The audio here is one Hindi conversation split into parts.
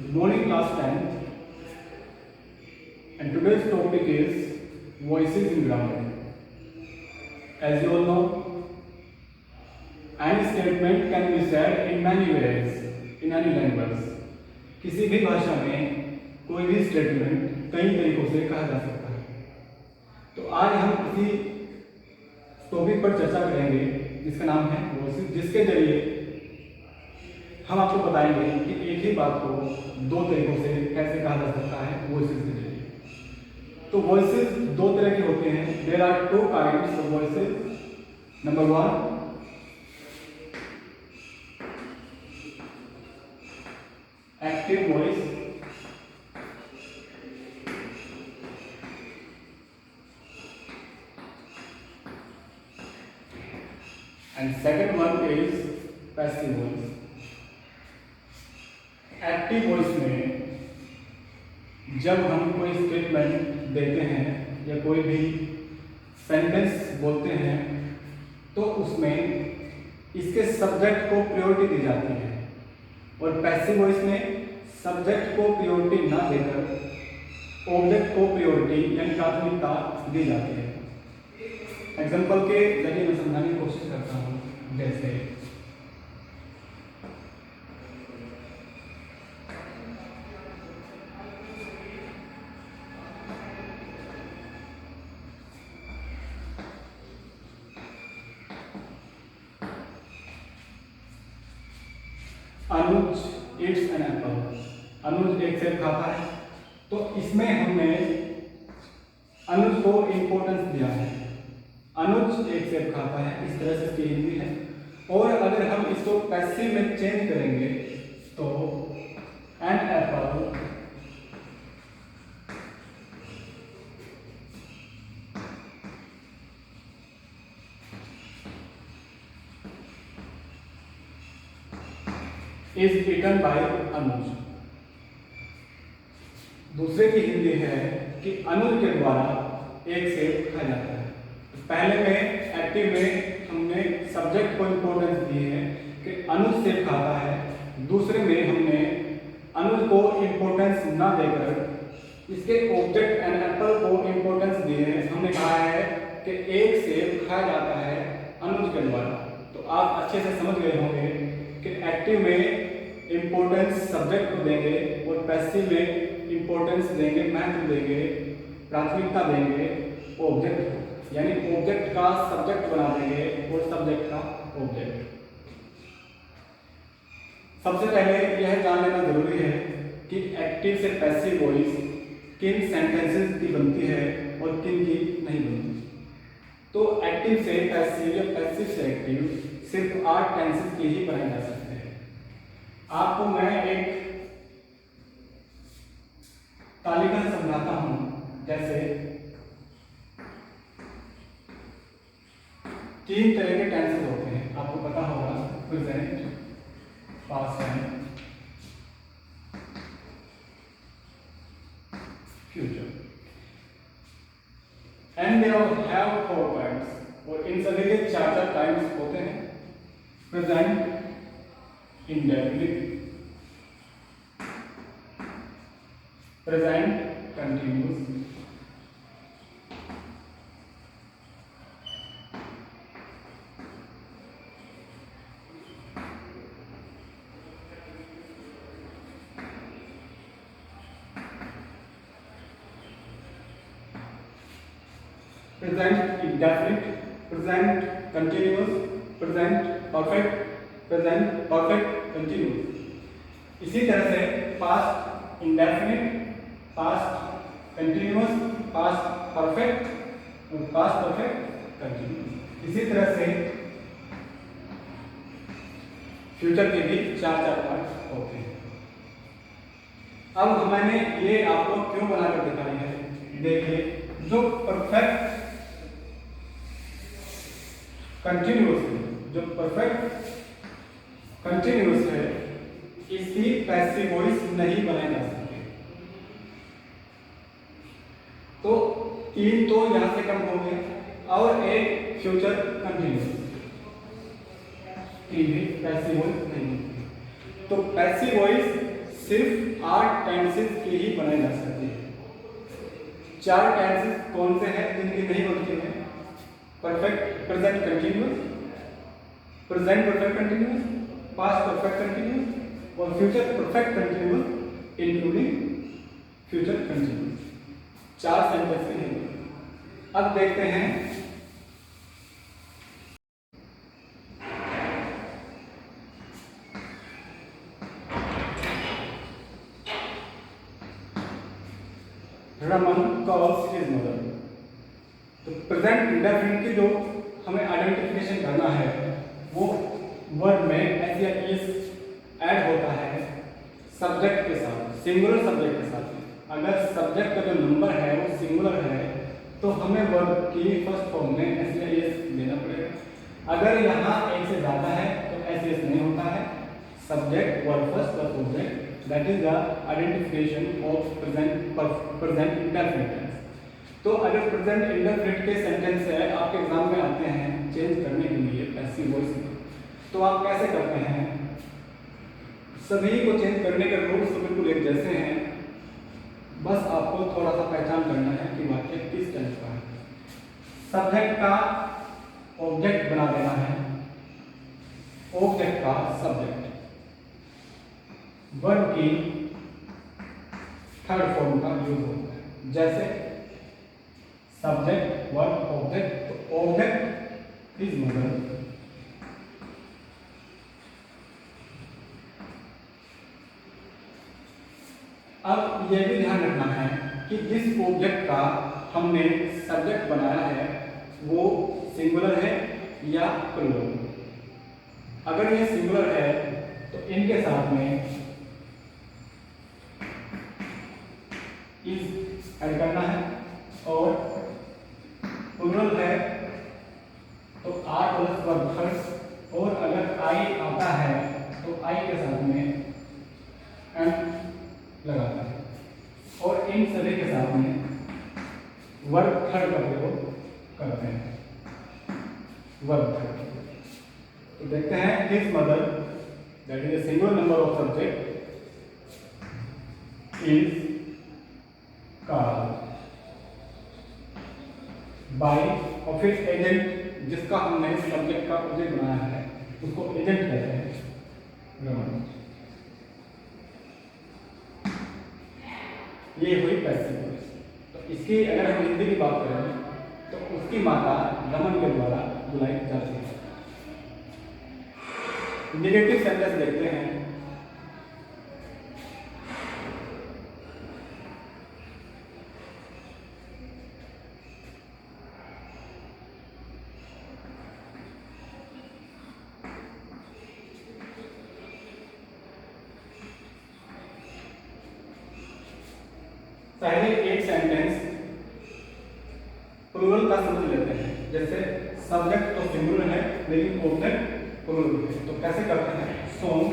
Good morning, class 10th, and today's topic is voices in grammar. As you all know, any statement can be said in many ways in any language. किसी भी भाषा में कोई भी स्टेटमेंट कई तरीकों से कहा जा सकता है। तो आज हम इसी टॉपिक पर चर्चा करेंगे जिसका नाम है वॉइसेस, जिसके जरिए हम आपको बताएंगे कि एक ही बात को दो तरीकों से कैसे कहा जा सकता है वॉइसेस के जरिए। तो वॉइसेस दो तरह के होते हैं। There are two kinds of voices. Number one, active voice, and second one is passive voice. Active voice में जब हम कोई स्टेटमेंट देते हैं या कोई भी सेंटेंस बोलते हैं तो उसमें इसके सब्जेक्ट को प्रायोरिटी द जाती है, और पैसिव वॉइस में सब्जेक्ट को प्रायोरिटी ना देकर ऑब्जेक्ट को प्रायोरिटी यानी प्राथमिकता दी जाती है। एग्जाम्पल के जरिए मैं समझाने की कोशिश करता हूँ। जैसे अनुज eats an apple। अनुज एक सेब खाता है। तो इसमें हमने अनुज को इंपॉर्टेंस दिया है। अनुज एक सेब खाता है, इस तरह से इसकी हिंदी है। और अगर हम इसको पैसिव में चेंज करेंगे तो an apple is eaten by Anuj. दूसरे की हिंदी है कि अनुज के द्वारा एक सेब खाया जाता है। पहले में एक्टिव में हमने सब्जेक्ट को इंपॉर्टेंस दी है कि अनुज सेब खाता है। दूसरे में हमने अनुज को इंपॉर्टेंस ना देकर इसके ऑब्जेक्ट एन एप्पल को इंपॉर्टेंस दी है। हमने कहा है कि एक सेब खाया जाता है अनुज के द्वारा। तो आप अच्छे से समझ गए होंगे कि एक्टिव में इंपॉर्टेंस सब्जेक्ट को देंगे और पैसिव में इंपॉर्टेंस देंगे, महत्व देंगे, प्राथमिकता देंगे ऑब्जेक्ट को, यानी ऑब्जेक्ट का सब्जेक्ट बना देंगे और सब्जेक्ट का ऑब्जेक्ट। सबसे पहले यह जान लेना जरूरी है कि एक्टिव से पैसिव वॉइस किन सेंटेंसेस की बनती है और किन की नहीं बनती। तो एक्टिव से पैसिव या पैसिव से एक्टिव सिर्फ 8 टेंसेस की ही बनाई जा सकते हैं। आपको मैं एक तालिका समझाता हूं। जैसे 3 तरह के टेंसेस होते हैं, आपको पता होगा। Present, past time, future, and they have 4 times, और इन सभी के 4 टाइम्स होते हैं। Present indefinite, present continuous, present indefinite, present continuous, present perfect, present perfect continuous। इसी तरह से past indefinite, past continuous, past perfect और पास्ट परफेक्ट कंटिन्यूअस। इसी तरह से फ्यूचर के भी 4 पार्ट होते हैं। अब मैंने ये आपको क्यों बनाकर दिखाई है, देखिए। जो परफेक्ट कंटिन्यूअस है, जो परफेक्ट कंटिन्यूअस है, इसकी पैसिव वॉइस नहीं बनाई जा सकती। तो 3 तो यहां से कम हो गया, और एक फ्यूचर कंटिन्यूअस, 3 भी पैसिव वॉइस नहीं होती। तो पैसिव वॉइस सिर्फ 8 टेंसेस की ही बनाई जा सकती है। 4 टेंसेस कौन से हैं जिनकी नहीं बनती हैं? Perfect present continuous, present perfect continuous, past perfect continuous और future perfect continuous including future continuous. 4 sentence के नहीं बनते। अब देखते हैं रमन कॉल्स हिज मदर। तो प्रेजेंट इंडेफिनिट की जो हमें आइडेंटिफिकेशन करना है वो वर्ड में एस या इज ऐड होता है सब्जेक्ट के साथ, सिंगुलर सब्जेक्ट के साथ। अगर सब्जेक्ट का जो नंबर है वो सिंगुलर है तो हमें वर्ब की फर्स्ट फॉर्म में एस या इज देना पड़ेगा। अगर यहाँ एक से ज़्यादा है तो एस एस नहीं होता है। Subject verb first plus object, that is the identification of present indefinite। तो अगर प्रेजेंट इंडेफिनिट के सेंटेंस है आपके एग्जाम में आते हैं चेंज करने के लिए पैसिव वॉइस में, तो आप कैसे करते हैं? सभी को चेंज करने के रूल्स तो बिल्कुल एक जैसे हैं, बस आपको थोड़ा सा पहचान करना है कि वाक्य किस टाइप का है। सब्जेक्ट का ऑब्जेक्ट बना देना है, ऑब्जेक्ट का सब्जेक्ट, वर्ब की थर्ड फॉर्म का यूज होता है। जैसे सब्जेक्ट वर्ब ऑब्जेक्ट, तो ऑब्जेक्ट इज मदर, अब यह भी ध्यान रखना है कि जिस ऑब्जेक्ट का हमने सब्जेक्ट बनाया है वो सिंगुलर है या प्लूरल। अगर ये सिंगुलर है तो इनके साथ में इज ऐड करना है, और प्लूरल है तो आर प्लस वर्ब फर्स्ट, और अगर आई आता है तो आई के साथ में एंड लगाता है, और इन सभी के साथ में वर्ब थर्ड का प्रयोग करते हैं। वर्ब थर्ड तो देखते हैं his mother, that is a single number of subject, is called by, और फिर एजेंट जिसका हमने सब्जेक्ट का ऑब्जेक्ट बनाया है उसको एजेंट कहते हैं रमन। ये हुई पैसिव वॉइस। तो इसकी अगर हम हिंदी की बात करें तो उसकी माता रमन के द्वारा बुलाई जाती है। नेगेटिव सेंटेंस देखते हैं। पहले एक सेंटेंस प्लूरल का समझ लेते हैं। जैसे सब्जेक्ट तो सिंगुलर है लेकिन ऑब्जेक्ट प्लूरल है, तो कैसे करते हैं? सॉन्ग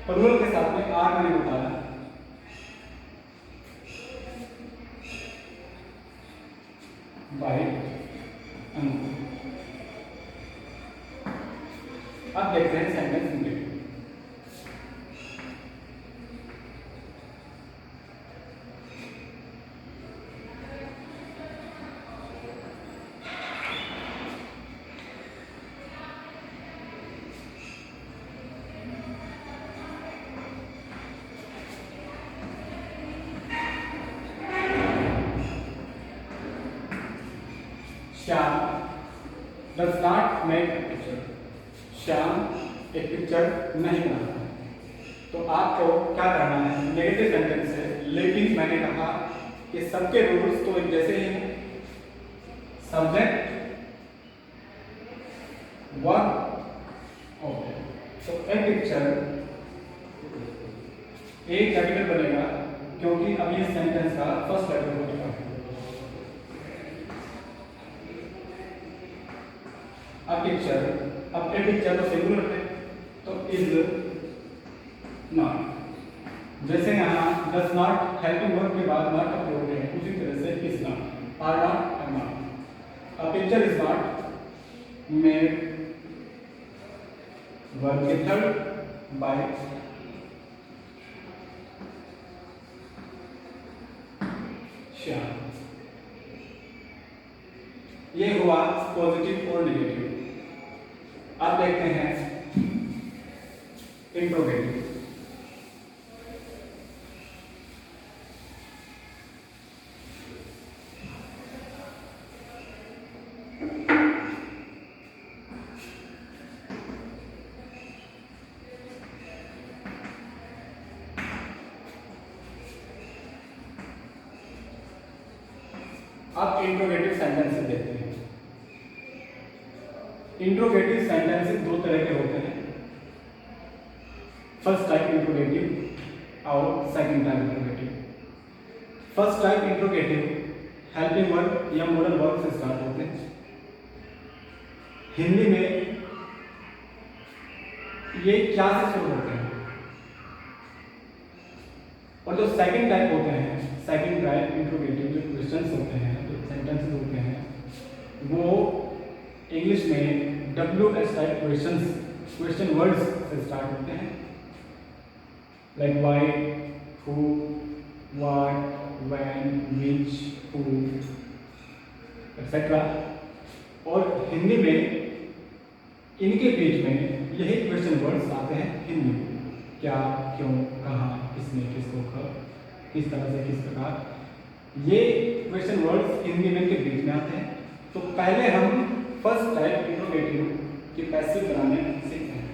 प्लूरल के साथ में आर मैंने बताया, बाय, अब देखते हैं sentence English. Shyam does not make a picture। Shyam एक पिक्चर नहीं बनाता। तो आपको क्या करना है? नेगेटिव सेंटेंस है लेकिन मैंने कहा कि सबके रूल्स तो एक जैसे ही हैं। Subject verb object. तो ए पिक्चर एक कैपिटल बनेगा क्योंकि अब इस सेंटेंस का फर्स्ट लेटर हो चुका है। अब पिक्चर, अब ए पिक्चर तो सिंगुलर है तो इज नॉट। जैसे यहाँ डज नॉट हेल्पिंग वर्ब के बाद नॉट का प्रयोग है, उसी तरह से is not, are not, am not. अब picture is not made verb के थर्ड बाय श्याम। ये हुआ पॉजिटिव और नेगेटिव। अब देखते हैं इंट्रोगेटिव। अब इंट्रोगेटिव सेंटेंसेस देखते हैं। इंट्रोगेटिव सेंटेंसेस दो तरह के होते हैं, फर्स्ट टाइप इंट्रोगेटिव और second type interrogative. First type interrogative helping verb या मोडल वर्ब से स्टार्ट होते हैं। हिंदी में ये क्या से शुरू होते हैं। और जो सेकंड टाइप होते हैं, सेकंड टाइप इंट्रोगेटिव जो क्वेश्चंस होते हैं, जो सेंटेंसेस होते हैं, वो इंग्लिश में WH टाइप क्वेश्चन वर्ड्स से स्टार्ट होते हैं, like why, who, what, when, which, who, etcetera. और हिंदी में इनके बीच में यही क्वेश्चन वर्ड्स आते हैं हिंदी में, क्या, क्यों, कहाँ, किसने, किसको, कब, किस तरह से, किस प्रकार। ये क्वेश्चन वर्ड्स हिंदी में के बीच में आते हैं। तो पहले हम फर्स्ट टाइप इंट्रोगेटिव की पैसिव बनाने सीखते हैं।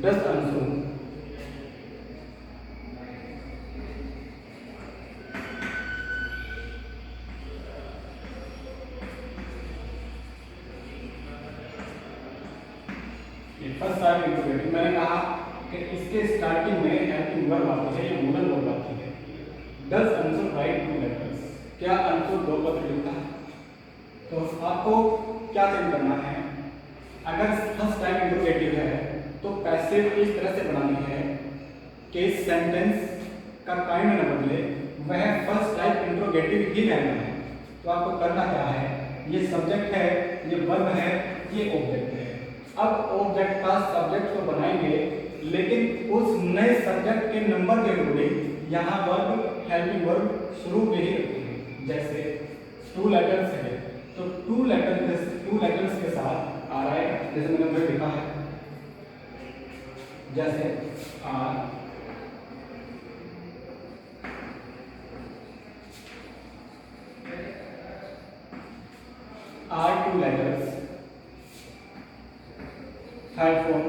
Does Anshu first type interrogative. मैंने कहा कि इसके स्टार्टिंग में हेल्पिंग वर्ब आती है या मोडल वर्ब आती है। डज अंशु राइट 2 लेटर्स, क्या अंशु 2 पत्र लिखता है? तो आपको क्या चेंज करना है, अगर फर्स्ट टाइप इंट्रोगेटिव है तो पैसिव इस तरह से बनानी है कि सेंटेंस का काइंड न बदले, वह फर्स्ट टाइप इंट्रोगेटिव ही रहना है। तो आपको करना क्या है, ये सब्जेक्ट है, ये वर्ब है, ये ऑब्जेक्ट है। अब ऑब्जेक्ट का सब्जेक्ट तो बनाएंगे, लेकिन उस नए सब्जेक्ट के नंबर के अकॉर्डिंग यहाँ वर्ब हेल्पिंग वर्ब शुरू में ही रखेंगे। जैसे 2 लेटर्स है तो 2 लेटर्स के साथ आ रहा है, जैसे मैंने वही लिखा है, जैसे are 2 letters, third form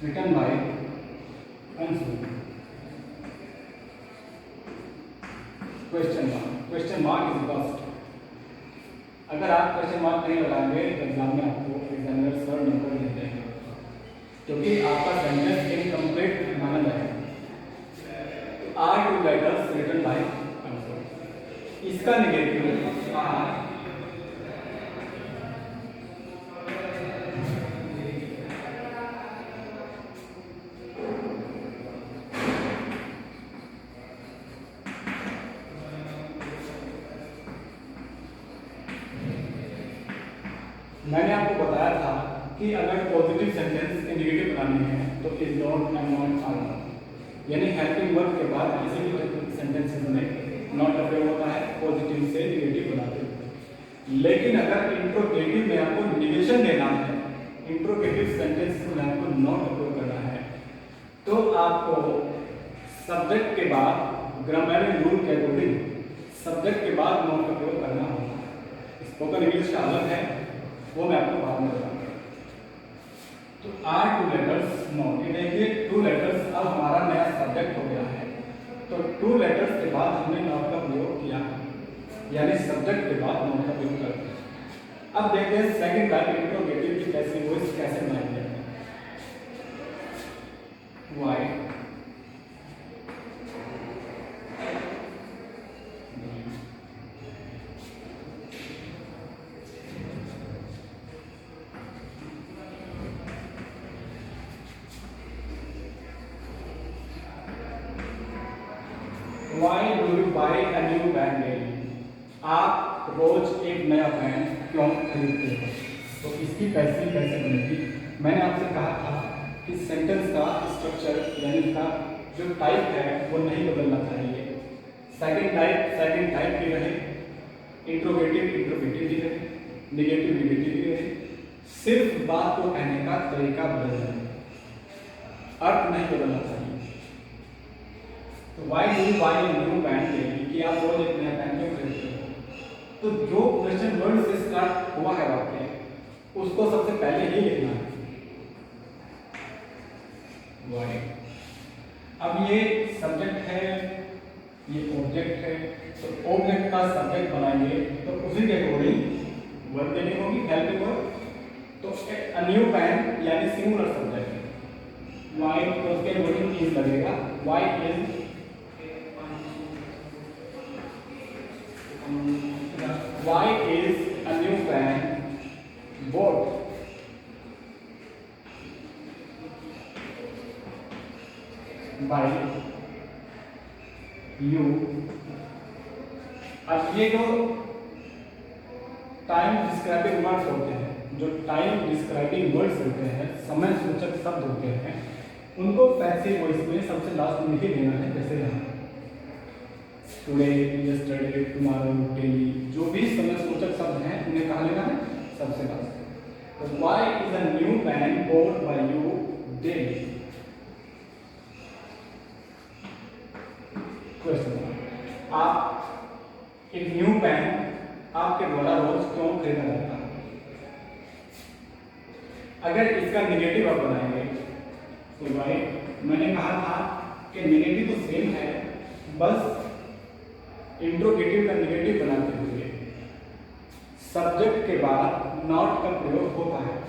written by Ansu। Question mark is first। अगर आप क्वेश्चन मार्क नहीं लगाएंगे तो एग्जाम में आपको एग्जामिनर सर नंबर नहीं देंगे, क्योंकि आपका सेंटेंस इनकम्प्लीट माना जाएगा। Are 2 letters written by Anshu, इसका नेगेटिव आर मैंने आपको बताया था कि अगर पॉजिटिव सेंटेंस नेगेटिव बनानी है तो is not, am not, are not, यानी हेल्पिंग वर्ब के बाद किसी भी सेंटेंसेस में नॉट का प्रयोग होता है पॉजिटिव से नेगेटिव बनाते हैं। लेकिन अगर इंट्रोगेटिव में आपको निगेशन देना है, इंट्रोगेटिव सेंटेंस में आपको नॉट का प्रयोग करना है, तो आपको सब्जेक्ट के बाद ग्रामेरिकल रूल के अकॉर्डिंग सब्जेक्ट के बाद नॉट का प्रयोग करना होगा। स्पोकन इंग्लिश का अलग है, वो मैं आपको बाद में बताऊंगा। तो आर 2 लेटर्स नॉट, ये देखिए 2 लेटर्स अब हमारा नया सब्जेक्ट हो गया है। तो 2 लेटर्स के बाद हमने नॉट का प्रयोग किया, यानी सब्जेक्ट के बाद नॉट का प्रयोग करते हैं। अब देखते हैं सेकंड टाइप इंट्रोगेटिव की कैसे वॉइस कैसे बनाई जाती है। Why, why do you buy a new pen daily? आप रोज एक नया पेन क्यों खरीदते हो? तो इसकी पैसिव कैसे बनेगी? मैंने आपसे कहा था कि सेंटेंस का स्ट्रक्चर यानी इसका जो टाइप है वो नहीं बदलना चाहिए। सेकंड टाइप भी रहे, इंट्रोगेटिव ही रहे, निगेटिव भी रहे, सिर्फ बात को कहने का तरीका बदल जाए, अर्थ नहीं बदलना चाहिए। तो why do you buy a new pen daily, कि आप रोज एक नया पेन क्यों खरीदते हो? तो जो क्वेश्चन वर्ड से स्टार्ट हुआ है वाक्य, उसको सबसे पहले ही लिखना है, वाई। अब ये सब्जेक्ट है, ये ऑब्जेक्ट है, तो ऑब्जेक्ट का सब्जेक्ट बनाएंगे तो उसी के अकॉर्डिंग वर्ब देनी होगी, हेल्पिंग वर्ब। तो अ न्यू पेन यानी सिंगुलर सब्जेक्ट है, वाई, तो उसके अकॉर्डिंग इज लगेगा, why is why is a new pen bought? By you. अब ये जो टाइम डिस्क्राइबिंग वर्ड्स होते हैं, जो टाइम डिस्क्राइबिंग वर्ड्स होते हैं, समय सूचक शब्द होते हैं, उनको पैसिव वॉइस में सबसे लास्ट में ही देना है। जैसे यहाँ टुडे, यस्टरडे, टुमारो, डेली, जो भी समय सूचक शब्द हैं उन्हें कहाँ लेना है? सबसे लास्ट। तो why is a new pen bought by you daily? Question, आप एक न्यू पेन आपके द्वारा रोज क्यों खरीदा जाता है? अगर इसका निगेटिव आप बनाएंगे तो भाई मैंने कहा था कि निगेटिव तो सेम है, बस इंट्रोगेटिव का निगेटिव बनाते हुए सब्जेक्ट के बाद नॉट का प्रयोग होता है।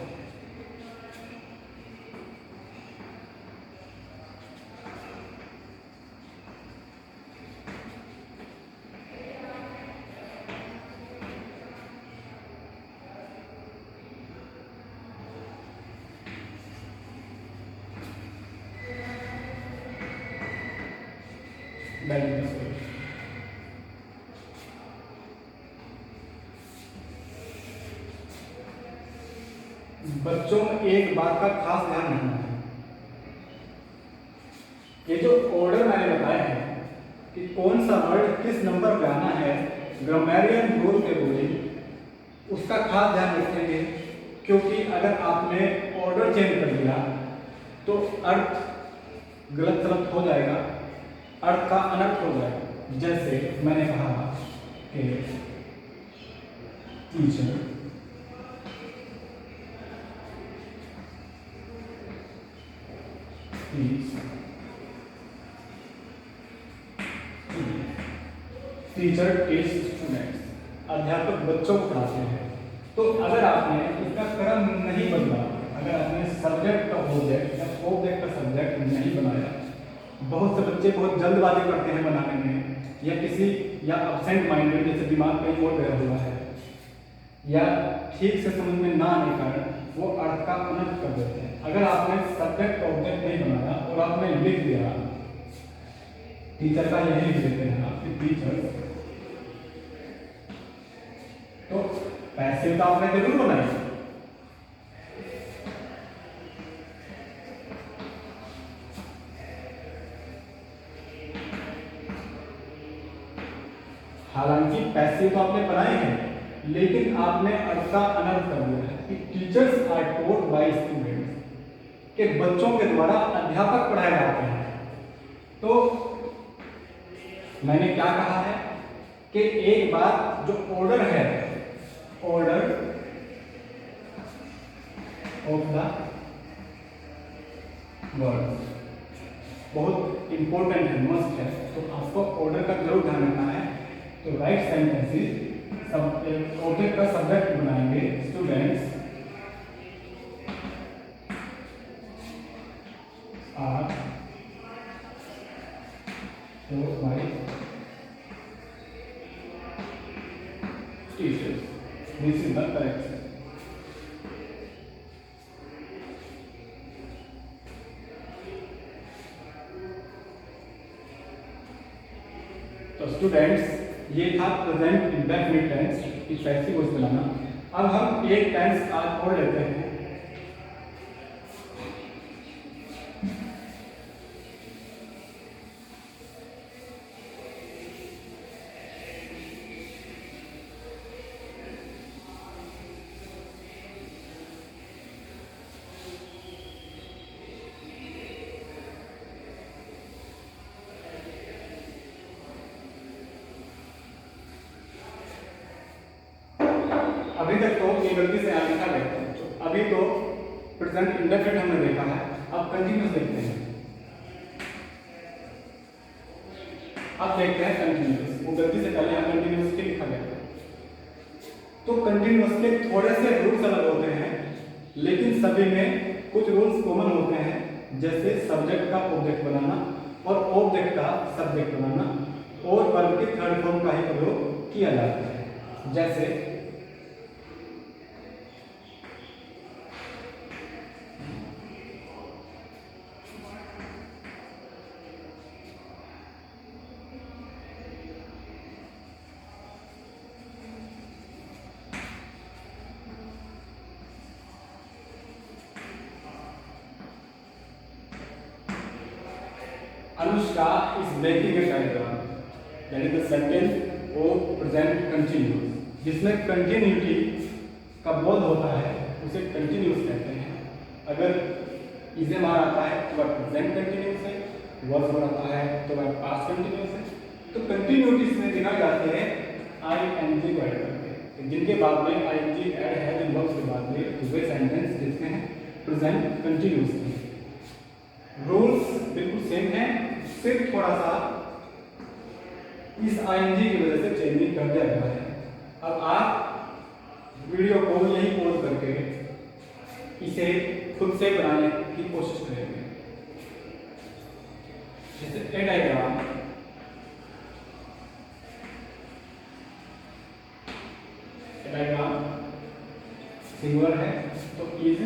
बच्चों एक बात का खास ध्यान रखना है, ये जो ऑर्डर मैंने बताया है कि कौन सा वर्ड किस नंबर पे आना है, ग्रामेरियन रूल के अकॉर्डिंग उसका खास ध्यान रखेंगे, क्योंकि अगर आपने ऑर्डर चेंज कर दिया तो अर्थ गलत सलत हो जाएगा, अर्थ का अनर्थ हो जाएगा। जैसे मैंने कहा कि टीचर टीचर टीच स्टूडेंट्स, अध्यापक बच्चों को पढ़ाते हैं। तो अगर आपने इसका क्रम नहीं बदला, अगर आपने सब्जेक्ट का ऑब्जेक्ट या ऑब्जेक्ट का सब्जेक्ट नहीं बनाया, बहुत से बच्चे बहुत जल्दबाजी करते हैं बनाने में, या किसी या एब्सेंट माइंडेड, जैसे दिमाग कहीं और गया हुआ है, या ठीक से समझ में ना आने का वो अर्थ का अनर्थ कर देते हैं। अगर आपने सब्जेक्ट ऑब्जेक्ट नहीं बनाया और आपने लिख दिया, टीचर का यही लिख देते हैं आपके टीचर, तो पैसिव तो आपने जरूर बनाई, हालांकि पैसिव तो आपने बनाए हैं, लेकिन आपने अर्थ का अनर्थ कर दिया है कि teachers are taught by students, के बच्चों के द्वारा अध्यापक पढ़ाए जाते हैं। तो मैंने क्या कहा है कि एक बात जो ऑर्डर है, ऑर्डर ऑफ द वर्ड बहुत इंपॉर्टेंट है, मस्ट है, तो आपको ऑर्डर का जरूर ध्यान रखना है। तो राइट सेंटेंसेस ऑब्जेक्ट का सब्जेक्ट बनाएंगे students are taught by teachers. This is the correct sentence. तो स्टूडेंट्स ये था प्रेजेंट इंडेफिनिट टेंस की पैसिव वॉइस बनाना। अब हम एक टेंस आज और लेते हैं। अभी तक तो ये गलती से यहाँ लिखा गया है, तो अभी तो प्रेजेंट इंडेफिनिट हमने देखा है। अब कंटिन्यूस देखते हैं। अब देखते हैं कंटिन्यूस, वो गलती से पहले यहाँ कंटिन्यूस के लिखा गया है। तो कंटिन्यूस के थोड़े से रूल्स अलग होते हैं, लेकिन सभी में कुछ रूल्स कॉमन होते हैं, जैसे सब्जेक्ट का ऑब्जेक्ट बनाना और ऑब्जेक्ट का सब्जेक्ट बनाना, और वर्ब के थर्ड फॉर्म का ही प्रयोग किया जाता है। जैसे Anushka is making a diagram, that is the sentence of present continuous, जिसमें कंटिन्यूटी का बोध होता है उसे कंटिन्यूस कहते हैं। अगर इसे मार आता है तो वह प्रेजेंट कंटिन्यूस है, वर्ब मार आता है तो वह पास्ट कंटिन्यूस है। तो कंटिन्यूटी इसमें दिखाई जाती है आईएनजी को ऐड करके, जिनके बाद में आईएनजी ऐड है जिन वर्ब्स के बाद में, तो वे सेंटेंस जिसमें है प्रेजेंट कंटिन्यूस है। रूल्स बिल्कुल सेम है, सिर्फ थोड़ा सा इस आईएनजी की वजह से चेंजिंग कर दिया गया है। अब आप वीडियो को यही पॉज करके इसे खुद से बनाने की कोशिश करेंगे। जैसे ए डायग्राम, सिंगुलर है तो is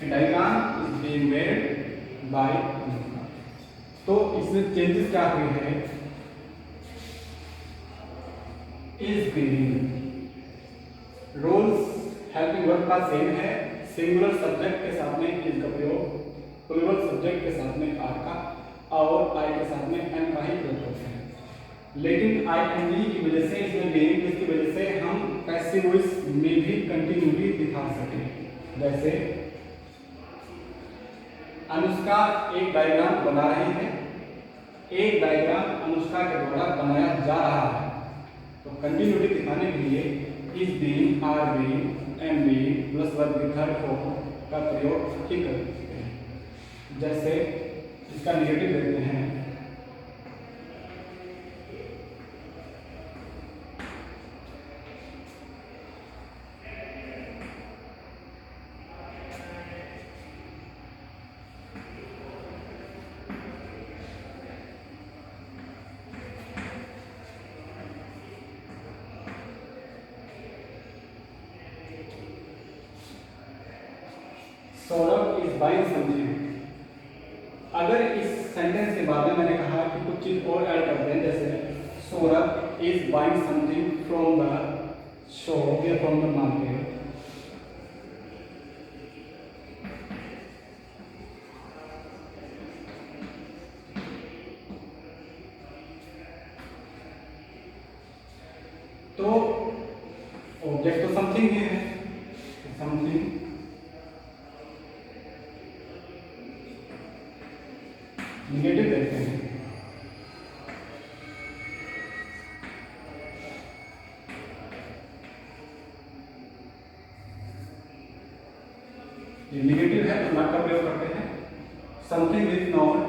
diagram is being made by. तो इसमें चेंजेस क्या हुए हैं? Is being, roles helping verb का सेम है, सिंगुलर सब्जेक्ट के साथ में इज का प्रयोग, प्लूरल सब्जेक्ट के साथ में आर का, और आई के साथ में एन का ही प्रयोग करते हैं। लेकिन आईएनजी की वजह से, इसमें बीइंग इसकी वजह से हम पैसिव वॉइस में भी कंटिन्यूटी दिखा सकें। जैसे अनुष्का एक डायग्राम बना रही है, एक डायग्राम अनुष्का के द्वारा बनाया जा रहा है। तो कंटिन्यूटी दिखाने के लिए is being, are being, am being plus verb के थर्ड फॉर्म का प्रयोग ही कर सकते हैं। जैसे इसका नेगेटिव देखते हैं, सौरभ इज बाइंग समथिंग। अगर इस सेंटेंस के बाद में मैंने कहा कि कुछ चीज और ऐड करते हैं, जैसे Saurabh is buying something from the shop या फ्रॉम द मार्केट, तो ऑब्जेक्ट तो समथिंग ही है, समथिंग नेगेटिव देखते हैं। ये नेगेटिव है तो नॉट का प्रयोग करते हैं। समथिंग इज नॉट,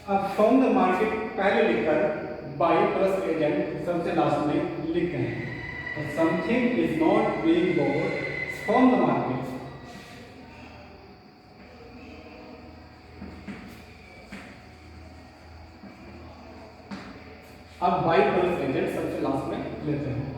अब फ्रॉम द मार्केट पहले लिखकर बाई प्लस एजेंट सबसे लास्ट में लिखते हैं। तो something is not being bought from the market, agent सबसे लास्ट में लेते हैं।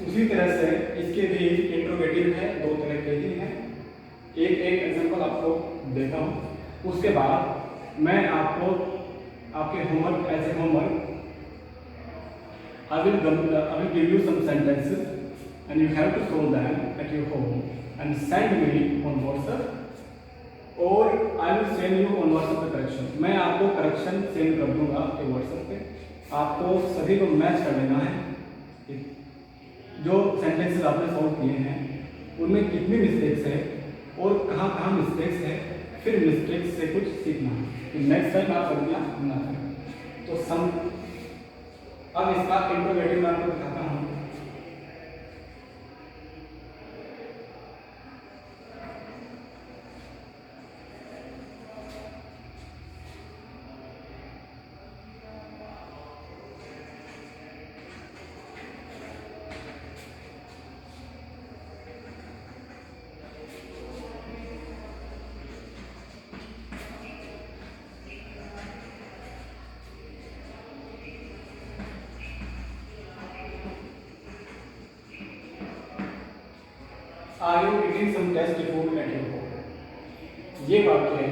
उसी तरह से इसके भी इंट्रोगेटिव है, दो तरह के ही हैं। एक एग्जांपल आपको देता हूँ, उसके बाद मैं आपको आपके homework as a homework I will give you some sentences and you have to solve them at your home and send me on WhatsApp or I will send you on WhatsApp the correction। मैं आपको करेक्शन सेंड कर दूंगा आपके WhatsApp पे, आपको सभी को मैच कर लेना है जो सेंटेंसेस आपने सॉल्व किए हैं उनमें कितनी मिस्टेक्स है और कहाँ कहाँ मिस्टेक्स है, फिर मिस्टेक्स से कुछ सीखना है, नेक्स्ट टाइम आप गलतियाँ ना करें। तो अब इसका इंट्रोगेटिव मैं आपको दिखाता हूँ। Are you eating some tasty food at your home? ये वाक्य है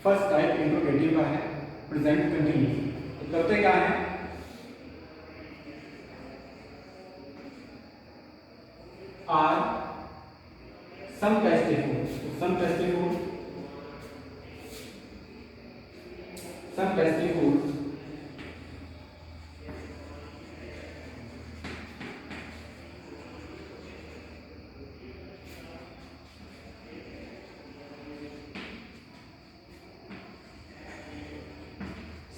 फर्स्ट टाइप इंट्रोगेटिव का है, प्रेजेंट कंटिन्यूस। तो करते क्या है, are some tasty food, some tasty food, some tasty food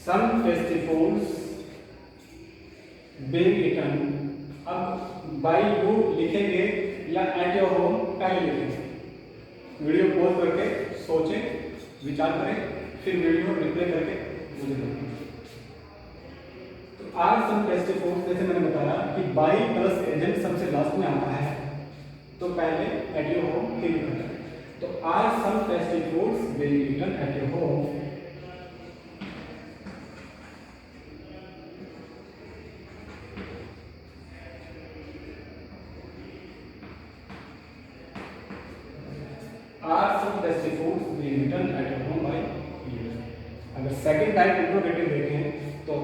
some tasty foods being eaten। अब by you लिखेंगे या at your home पहले लिखेंगे। वीडियो पॉज करके सोचें, विचार करें, फिर वीडियो रिप्ले करके मुझे देखें। तो आर सम टेस्टी फूड्स, जैसे मैंने बताया कि by प्लस एजेंट सबसे लास्ट में आता है, तो पहले at your home फिर लिखना है। तो are some tasty foods being eaten at your home। Are some tasty foods being eaten at your home by you? अगर सेकंड टाइप इंट्रोगेटिव देखें तो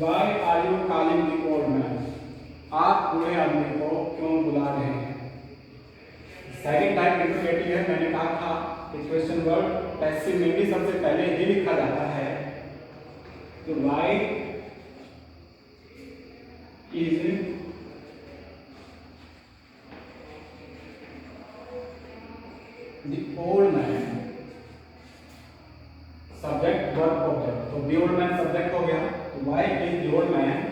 Why are you calling the old man? आप बूढ़े आदमी को क्यों बुला रहे हैं? सेकंड टाइप इंट्रोगेटिव है, मैंने कहा था कि क्वेश्चन वर्ड पैसिव में भी सबसे पहले ही लिखा जाता है। तो why is the old man, subject verb object. तो द ओल्ड मैन सब्जेक्ट हो गया, तो why is the old man.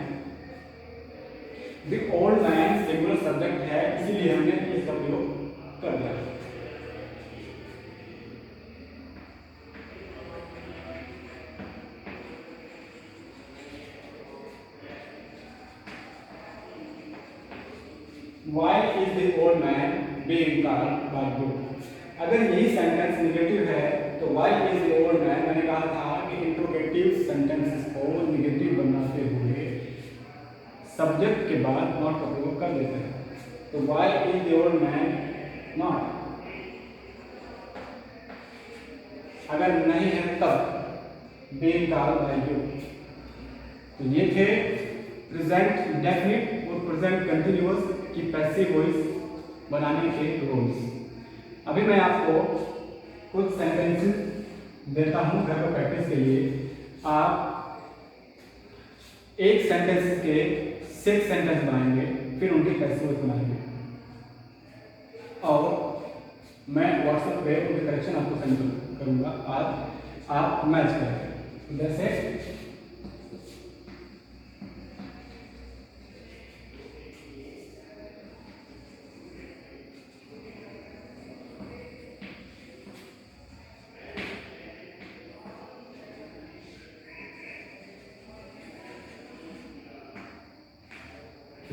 The old man singular subject है, इसीलिए हमने इसका प्रयोग कर दिया। Why is the old man being called by you? अगर यही सेंटेंस निगेटिव है तो why is the old man, मैंने कहा था कि इंट्रोगेटिव सेंटेंसेस को निगेटिव बनाते हुए सब्जेक्ट के बाद नॉट का प्रयोग कर देते हैं। तो why is the old man not, अगर नहीं है तब being called by you। तो ये थे प्रेजेंट इंडेफिनिट और प्रेजेंट कंटिन्यूअस की पैसिव वॉइस बनाने के रूल्स। अभी मैं आपको कुछ सेंटेंसेस देता हूं घर पर प्रैक्टिस के लिए। आप एक सेंटेंस के 6 सेंटेंस बनाएंगे, फिर उनकी पैसिव वॉइस बनाएंगे और मैं व्हाट्सएप पे उनके करेक्शन आपको सेंड करूंगा। आज आप मैच करेंगे। जैसे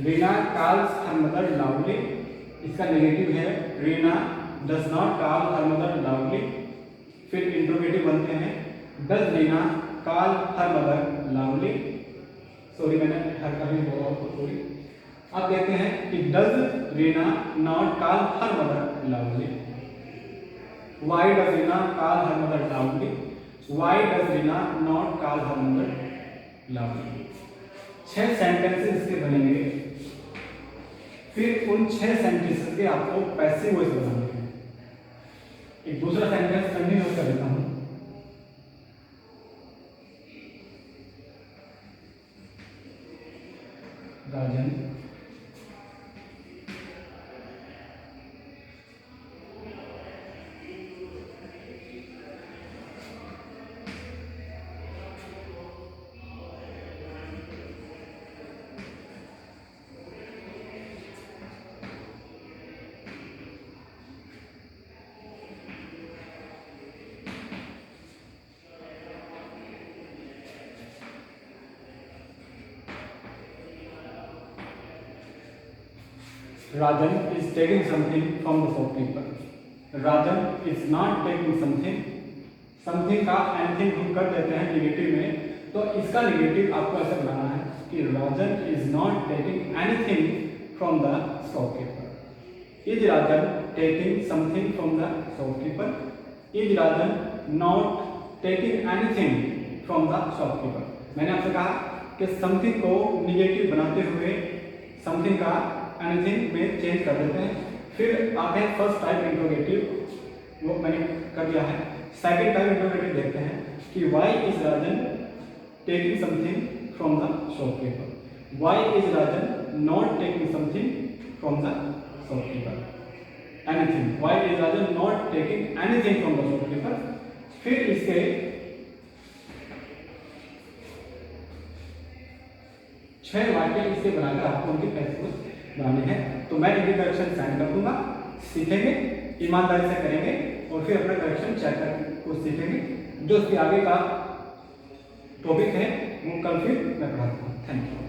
Reena calls her mother loudly, इसका नेगेटिव है Reena does not call her mother loudly. फिर इंट्रोगेटिव बनते हैं does Reena call her mother loudly. Sorry मैंने हर कभी बोला तो सॉरी। अब देखते हैं कि does Reena not call her mother loudly. Why does Reena call her mother loudly, why does Reena not call her mother loudly. 6 sentences इसके बनेंगे। फिर उन 6 सेंटेंसेस के आपको पैसिव वॉइस बनाने हैं। एक दूसरा सेंटेंस कंटिन्यू कर देता हूं। राजन Rajan is taking something from the shopkeeper. Rajan is not taking something. Something का anything हम कर देते हैं नेगेटिव में, तो इसका नेगेटिव आपको ऐसा बनाना है कि Rajan is not taking anything from the shopkeeper. Is Rajan taking something from the shopkeeper? Is Rajan not taking anything from the shopkeeper? मैंने आपसे कहा कि समथिंग को नेगेटिव बनाते हुए समथिंग का एनीथिंग में चेंज कर देते हैं। फिर आते हैं फर्स्ट टाइप इंट्रोगेटिव, वो मैंने कर दिया है। सेकंड टाइप इंट्रोगेटिव देखते हैं कि why is Rajan taking something from the shopkeeper, why is Rajan not taking something from the shopkeeper, anything, why is Rajan not taking anything from the shopkeeper. फिर इसके 6 वाक्य इसके बनाकर आपको उनके पैसे बनाने हैं। तो मैं इनके करेक्शन सेंड कर दूंगा, सीखेंगे, ईमानदारी से करेंगे और फिर अपना करेक्शन चेक कर को सीखेंगे। जो इसके आगे का टॉपिक है वो कल फिर मैं पढ़ाता हूँ। Thank you.